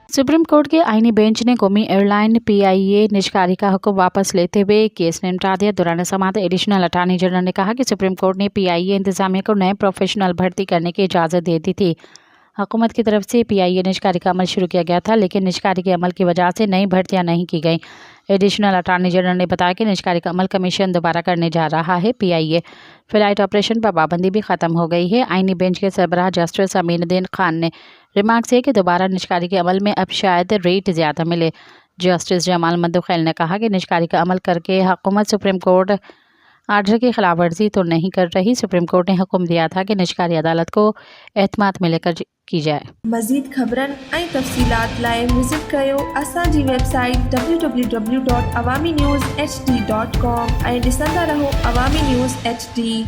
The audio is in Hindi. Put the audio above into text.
सुप्रीम कोर्ट के आईनी बेंच ने कौमी एयरलाइन पीआईए निष्कारी का हुक्म वापस लेते हुए केस ने निपटा दिया। दौरान समाअत एडिशनल अटॉर्नी जनरल ने कहा कि सुप्रीम कोर्ट ने पीआईए इंतजामिया को नए प्रोफेशनल भर्ती करने की इजाज़त दे दी थी। हुकूमत की तरफ से पीआईए निष्कारी का अमल शुरू किया गया था, लेकिन निष्कारी के अमल की वजह से नई भर्तियां नहीं की गई। एडिशनल अटॉर्नी जनरल ने बताया कि निष्कारी का अमल कमीशन दोबारा करने जा रहा है। पीआईए फ्लाइट ऑपरेशन पर पाबंदी भी ख़त्म हो गई है। आईनी बेंच के सरबराह जस्टिस अमीनुद्दीन खान ने रिमार्क्स है कि दोबारा निष्कारी के अमल में अब शायद रेट ज़्यादा मिले। जस्टिस जमाल मद्दुखैल ने कहा कि निष्कारी का अमल करके हुकूमत सुप्रीम कोर्ट आर्डर की खिलाफ वर्जी तो नहीं कर रही। सुप्रीम कोर्ट ने हुक्म दिया था कि निष्कारी अदालत को एतमाद में लेकर की जाए। मज़ीद ख़बरन ऐं तफ़सीलात लाइ विज़िट कयो असांजी वेबसाइट www.awamiNewsHD.com ऐं ॾिसंदा रहो अवामी न्यूज़ HD।